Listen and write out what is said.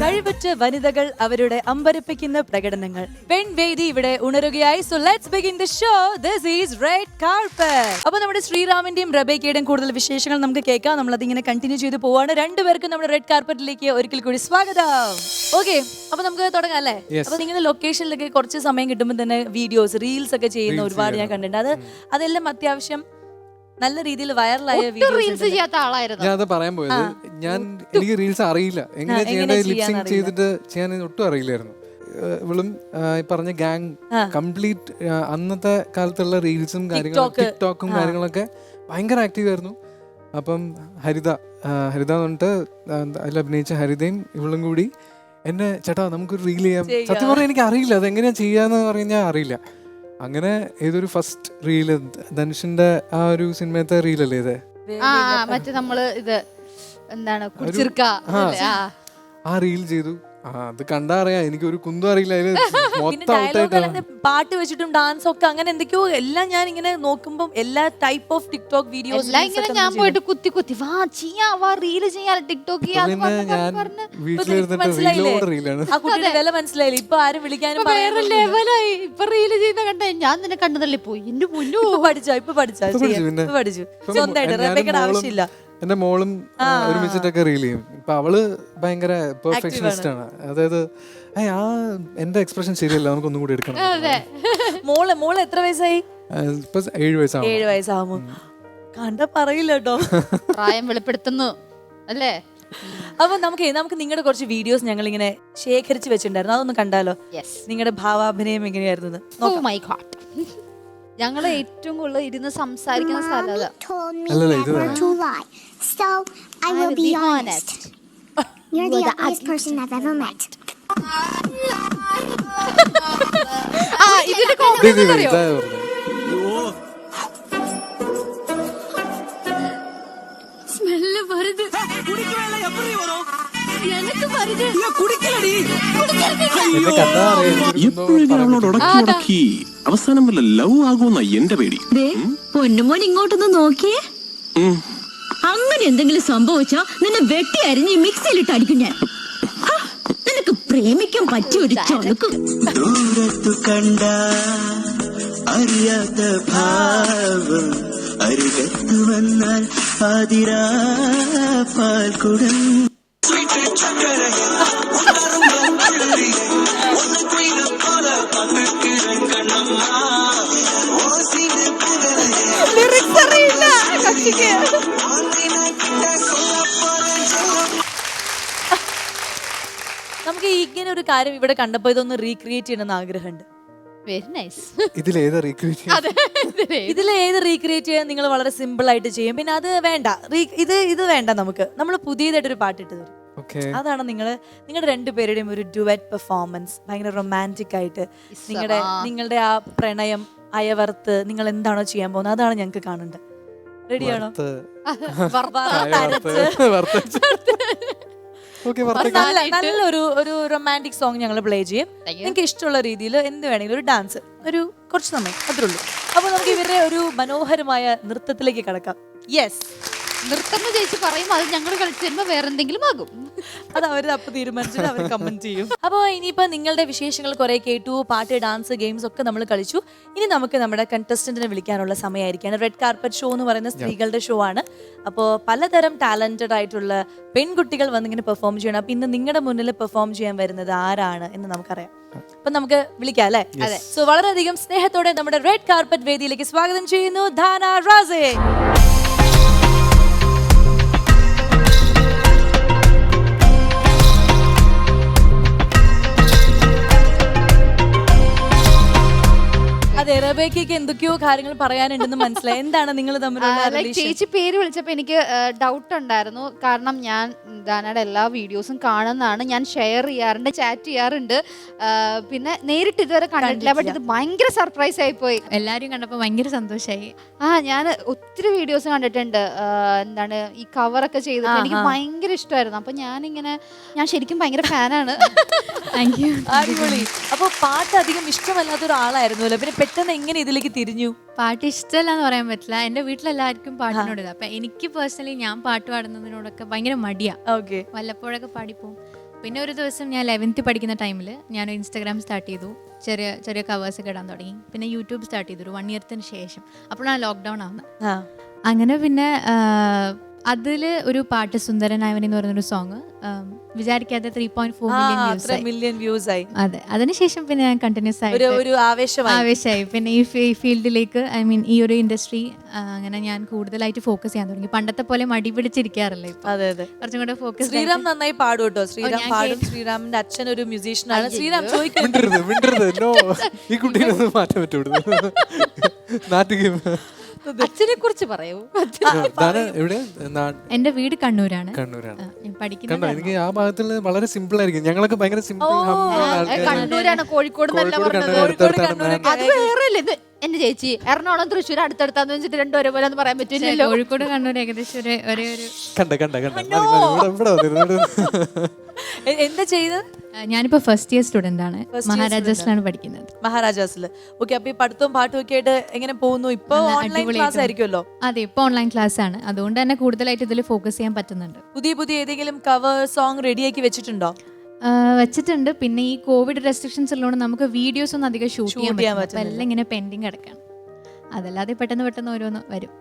കഴിവുറ്റ വനിതകൾ അവരുടെ അമ്പരപ്പിക്കുന്ന പ്രകടനങ്ങൾ പെൺവേദി ഇവിടെ ഉണരുകയായി. So let's begin the show. This is red carpet. അപ്പോൾ നമ്മുടെ ശ്രീറാമിന്റെയും റബേക്കയുടെയും കൂടുതൽ വിശേഷങ്ങൾ നമുക്ക് കേൾക്കാം. നമ്മൾ അതിങ്ങനെ കണ്ടിന്യൂ ചെയ്ത് പോവാണ്. രണ്ടുപേർക്കും നമ്മുടെ റെഡ് കാർപ്പറ്റിലേക്ക് ഒരിക്കൽ കൂടി സ്വാഗതം. ഓക്കെ, അപ്പൊ നമുക്ക് തുടങ്ങാം അല്ലേ? അപ്പൊ നിങ്ങളുടെ ലൊക്കേഷനിലൊക്കെ കുറച്ച് സമയം കിട്ടുമ്പോൾ തന്നെ വീഡിയോസ് റീൽസ് ഒക്കെ ചെയ്യുന്ന ഒരുപാട് ഞാൻ കണ്ടിട്ടുണ്ട്. അതെല്ലാം അത്യാവശ്യം നല്ല രീതിയിൽ വൈറലായ റീൽസ് ചെയ്യാത്ത ആളായിരുന്നു ഞാൻ അത് പറയാൻ പോയത്. എനിക്ക് റീൽസ് അറിയില്ല, എങ്ങനെ ചെയ്യേണ്ടത്, ലിപ്സിങ് ചെയ്തിട്ട് ചെയ്യാൻ ഒട്ടും അറിയില്ലായിരുന്നു. ഇവളും ഈ പറഞ്ഞ ഗാങ് കംപ്ലീറ്റ് അന്നത്തെ കാലത്തുള്ള റീൽസും കാര്യങ്ങളും ടിക്ടോക്കും കാര്യങ്ങളൊക്കെ ഭയങ്കര ആക്റ്റീവ് ആയിരുന്നു. അപ്പം ഹരിത എന്ന് പറഞ്ഞിട്ട് അതിൽ അഭിനയിച്ച ഹരിതയും ഇവളും കൂടി എന്നെ ചേട്ടാ നമുക്കൊരു റീൽ ചെയ്യാം. സത്യം പറഞ്ഞാൽ എനിക്ക് അറിയില്ല അതെങ്ങനെയാ ചെയ്യാന്ന് പറഞ്ഞാൽ അറിയില്ല. അങ്ങനെ ഏതൊരു ഫസ്റ്റ് റീല് ധനുഷിന്റെ ആ ഒരു സിനിമത്തെ റീലല്ലേ ഇത്? മറ്റേ നമ്മള് ഇത് എന്താണ് ആ റീൽ ചെയ്തു. അത് കണ്ടാ അറിയാം, എനിക്ക് ഒരു കുന്തും അറിയില്ല. പാട്ട് വെച്ചിട്ടും ഡാൻസ് ഒക്കെ അങ്ങനെ എന്തൊക്കെയോ എല്ലാം ഞാൻ ഇങ്ങനെ നോക്കുമ്പോൾ എല്ലാ ടൈപ്പ് ഓഫ് ടിക്ടോക്ക് വീഡിയോസ് ഞാൻ പോയിട്ട് കുത്തി കുത്തി വാ റീല് ചെയ്യാൻ ടിക്ടോക്ക് വില മനസ്സിലായില്ല. ഇപ്പൊ ആരും വിളിക്കാനും ഇപ്പൊ റീല് ചെയ്യുന്ന കണ്ടേ ഞാൻ നിന്നെ കണ്ടതല്ലേ പോയി എന്റെ മുന്നു ഇപ്പൊ പഠിച്ചു സ്വന്തമായിട്ട് റബേക്കയുടെ ആവശ്യമില്ല. എന്റെ മോളും ഒരുമിച്ചിട്ടൊക്കെ റീൽ ചെയ്യും. ഇപ്പൊ അവള് ഭയങ്കര പെർഫെക്ഷനിസ്റ്റ് ആണ്. അതായത് എന്റെ എക്സ്പ്രഷൻ ശരിയല്ല, നമുക്ക് ഒന്നും കൂടി എടുക്കണം. മോള് എത്ര വയസ്സായി? ഇപ്പൊ 7 വയസ്സാവും. 7 വയസ്സാവുമ്പോ കണ്ട പറയില്ല കേട്ടോ, പ്രായം വെളിപ്പെടുത്തുന്നു അല്ലേ? അപ്പൊ നമുക്ക് നിങ്ങളുടെ കുറച്ച് വീഡിയോസ് ഞങ്ങൾ ഇങ്ങനെ ശേഖരിച്ച് വെച്ചിട്ടുണ്ടായിരുന്നു. അതൊന്ന് കണ്ടാലോ? നിങ്ങളുടെ ഭാവാഭിനയം എങ്ങനെയായിരുന്നു? ഞങ്ങള് ഏറ്റവും കൂടുതൽ ഇരുന്ന് സംസാരിക്കുന്ന സ്ഥലം. So, I will be honest. You're the ugliest person I've ever met. ഇതിന്റെ കോമഡി അറിയോ? സ്മെല്ല് വരുത്. എനിക്ക് വരുത്. എപ്പോഴും അവളോട് ഉടക്കി അവസാനം വല്ല ലവ് ആകുമെന്ന എന്റെ പേടി. പൊന്നുമോൻ ഇങ്ങോട്ടൊന്ന് നോക്കിയേ. അങ്ങനെ എന്തെങ്കിലും സംഭവിച്ചാ നിന്നെ വെട്ടി അരിഞ്ഞ് മിക്സിയിലിട്ട് അടിക്കും ഞാൻ. നിനക്ക് പ്രേമിക്കാൻ പറ്റിയ ഒരു ചൊലുക്ക്. ദൂരത്തു കണ്ട അറിയാത്ത ഭാവം അരികത്തു വന്നാൽ ആതിരാ പാൽക്കുടം. നമുക്ക് ഇങ്ങനെ ഒരു കാര്യം ഇവിടെ കണ്ടപ്പോ ഇതൊന്ന് റീക്രിയേറ്റ് ചെയ്യണമെന്ന് ആഗ്രഹമുണ്ട്. Very nice. ഇതിലേത് റീക്രിയേറ്റ് ചെയ്യാൻ നിങ്ങൾ വളരെ സിമ്പിൾ ആയിട്ട് ചെയ്യും. പിന്നെ അത് വേണ്ട, ഇത് വേണ്ട, നമ്മൾ പുതിയതായിട്ടൊരു പാട്ടിട്ട് തരും. അതാണ് നിങ്ങളുടെ രണ്ടുപേരുടെയും ഒരു ഡുവറ്റ് പെർഫോമൻസ്. ഭയങ്കര റൊമാൻറ്റിക് ആയിട്ട് നിങ്ങളുടെ ആ പ്രണയം അയവർത്ത് നിങ്ങൾ എന്താണോ ചെയ്യാൻ പോകുന്നത് അതാണ് ഞങ്ങൾക്ക് കാണേണ്ടത്. റെഡിയാണോ? നല്ലൊരു റൊമാൻറ്റിക് സോങ് ഞങ്ങൾ പ്ലേ ചെയ്യും. നിങ്ങൾക്ക് ഇഷ്ടമുള്ള രീതിയിൽ എന്ത് വേണമെങ്കിലും ഒരു ഡാൻസ്, ഒരു കുറച്ച് സമയം അത്രേ ഉള്ളൂ. അപ്പൊ നമുക്ക് ഇവരുടെ ഒരു മനോഹരമായ നൃത്തത്തിലേക്ക് കടക്കാം. യെസ്, നൃത്തം ചേച്ചി പറയും, അത് ഞങ്ങൾ കളിച്ചു തരുമ്പോ വേറെ എന്തെങ്കിലും ആകും. അത് അവര് അപ്പൊ തീരുമാനിച്ചിട്ട് അവർ കമന്റ് ചെയ്യും. അപ്പോൾ ഇനിയിപ്പോ നിങ്ങളുടെ വിശേഷങ്ങൾ കുറെ കേട്ടു, പാട്ട്, ഡാൻസ്, ഗെയിംസ് ഒക്കെ നമ്മൾ കളിച്ചു. ഇനി നമുക്ക് നമ്മുടെ കണ്ടസ്റ്റന്റിനെ വിളിക്കാനുള്ള സമയമായിരിക്കാണ്. റെഡ് കാർപ്പറ്റ് ഷോ എന്ന് പറയുന്ന സ്ത്രീകളുടെ ഷോ ആണ്. അപ്പോൾ പലതരം ടാലന്റഡ് ആയിട്ടുള്ള പെൺകുട്ടികൾ വന്നിങ്ങനെ പെർഫോം ചെയ്യണം. അപ്പൊ ഇന്ന് നിങ്ങളുടെ മുന്നിൽ പെർഫോം ചെയ്യാൻ വരുന്നത് ആരാണ് എന്ന് നമുക്കറിയാം. അപ്പൊ നമുക്ക് വിളിക്കാം അല്ലേ? സോ വളരെയധികം സ്നേഹത്തോടെ നമ്മുടെ റെഡ് കാർപ്പറ്റ് വേദിയിലേക്ക് സ്വാഗതം ചെയ്യുന്നു ധാന റാസെ. അതെ, റബേക്കയ്ക്ക് എന്തൊക്കെയോ കാര്യങ്ങൾ പറയാനുണ്ടെന്ന് മനസ്സിലായി. എന്താണ് നിങ്ങൾ തമ്മിലുള്ള ചേച്ചി പേര് വിളിച്ചപ്പോ എനിക്ക് ഡൗട്ട് ഉണ്ടായിരുന്നു. കാരണം ഞാൻ ധാനയുടെ എല്ലാ വീഡിയോസും കാണുന്നതാണ്, ഞാൻ ഷെയർ ചെയ്യാറുണ്ട്, ചാറ്റ് ചെയ്യാറുണ്ട്. പിന്നെ നേരിട്ട് ഇതുവരെ കണ്ടിട്ടില്ല. ബട്ട് ഇത് ഭയങ്കര സർപ്രൈസ് ആയി പോയി. എല്ലാരും കണ്ടപ്പോ ഭയങ്കര സന്തോഷമായി. ഞാൻ ഒത്തിരി വീഡിയോസ് കണ്ടിട്ടുണ്ട്. എന്താണ് ഈ കവറൊക്കെ ചെയ്തിട്ട് എനിക്ക് ഭയങ്കര ഇഷ്ടമായിരുന്നു. അപ്പൊ ഞാൻ ശരിക്കും ഭയങ്കര ഫാനാണ്. Thank you. അടിപൊളി. അപ്പൊ പാട്ട് അധികം ഇഷ്ടമല്ലാത്ത ഒരാളായിരുന്നല്ലോ, പിന്നെ പെട്ടെന്ന് എങ്ങനെ ഇതിലേക്ക് തിരിഞ്ഞു? പാട്ട് ഇഷ്ടമല്ല എന്ന് പറയാൻ പറ്റില്ല. എന്റെ വീട്ടിലെല്ലാവർക്കും പാട്ടിനോട് അപ്പൊ എനിക്ക് പേഴ്സണലി ഞാൻ പാട്ട് പാടുന്നതിനോടൊക്കെ ഭയങ്കര മടിയാ. വല്ലപ്പോഴൊക്കെ പാടിപ്പോവും. പിന്നെ ഒരു ദിവസം ഞാൻ 11th പഠിക്കുന്ന ടൈമിൽ ഞാൻ ഇൻസ്റ്റാഗ്രാം സ്റ്റാർട്ട് ചെയ്തു. ചെറിയ ചെറിയ കവേഴ്സ് ഒക്കെ ഇടാൻ തുടങ്ങി. പിന്നെ യൂട്യൂബ് സ്റ്റാർട്ട് ചെയ്തു ഒരു 1 ഇയർത്തിന് ശേഷം. അപ്പോഴാണ് ലോക്ക്ഡൗൺ ആവുന്നത്. അങ്ങനെ പിന്നെ അതിൽ ഒരു പാട്ട് സുന്ദരനായവൻ എന്ന് പറയുന്നൊരു സോങ് വിചാരിക്കാതെ 3.4 മില്യൺ വ്യൂസ് ആയി. അതെ, അതിനുശേഷം പിന്നെ ഞാൻ കണ്ടിന്യൂസ് ആയിട്ട് ഒരു ആവേശമായി. പിന്നെ ഈ ഫീൽഡിലേക്ക് ഈ ഒരു ഇൻഡസ്ട്രി അങ്ങനെ ഞാൻ കൂടുതലായിട്ട് ഫോക്കസ് ചെയ്യാൻ തുടങ്ങി. പണ്ടത്തെ പോലെ മടി പിടിച്ചിരിക്കാറില്ല ഇപ്പൊ. അതെ അതെ, കുറച്ചും കൂടെ ഫോക്കസ്. ശ്രീറാം നന്നായി പാടും കേട്ടോ. ശ്രീറാം പാടും. ശ്രീറാമിന്റെ അച്ഛൻ ഒരു മ്യൂസീഷ്യനാണ്. ശ്രീറാം ചോദിക്കുന്നത് ഈ കുട്ടീനെ മാറ്റാൻ പറ്റും. അച്ഛനെ കുറിച്ച് പറയൂ. എന്റെ വീട് കണ്ണൂരാണ്. കണ്ടോ, എനിക്ക് ആ ഭാഗത്തിൽ വളരെ സിമ്പിൾ ആയിരിക്കും. ഞങ്ങളൊക്കെ ഭയങ്കര സിമ്പിൾ. കണ്ണൂരാണ്, കോഴിക്കോട് അത് വേറെ ഇത്. എന്റെ ചേച്ചി എറണാകുളം തൃശ്ശൂർ അടുത്തടുത്താന്ന് വെച്ചിട്ട് രണ്ടുപേരെ പോലെ ഒന്ന് പറയാൻ പറ്റില്ലല്ലോ. കോഴിക്കോട് കണ്ണൂർ ഏകദേശം ഒരേ ഒരു. എന്താ ചെയ്തത്? ഞാനിപ്പോ ഫസ്റ്റ് ഇയർ സ്റ്റുഡന്റ് ആണ്. മഹാരാജാസിലാണ് പഠിക്കുന്നത്. മഹാരാജാസിൽ. ഓക്കെ, അപ്പൊ ഈ പഠിത്തവും പാട്ടും ഒക്കെ ആയിട്ട് എങ്ങനെ പോകുന്നു? ഇപ്പൊ ഓൺലൈൻ ക്ലാസ് ആയിരിക്കുമല്ലോ. അതെ, ഇപ്പൊ ഓൺലൈൻ ക്ലാസ് ആണ്. അതുകൊണ്ട് തന്നെ കൂടുതലായിട്ട് ഇതിൽ ഫോക്കസ് ചെയ്യാൻ പറ്റുന്നുണ്ട്. പുതിയ ഏതെങ്കിലും കവർ സോങ് റെഡിയാക്കി വെച്ചിട്ടുണ്ടോ? വെച്ചിട്ടുണ്ട്. പിന്നെ ഈ കോവിഡ് റെസ്ട്രിക്ഷൻസ് ഉള്ളതുകൊണ്ട് നമുക്ക് വീഡിയോസ് ഒന്നും അധികം ഷൂട്ട് ചെയ്യാൻ പറ്റില്ല. എല്ലാം ഇങ്ങനെ പെൻഡിങ് കിടക്കാണ്. അതല്ലാതെ പെട്ടെന്ന് ഓരോന്ന് വരും.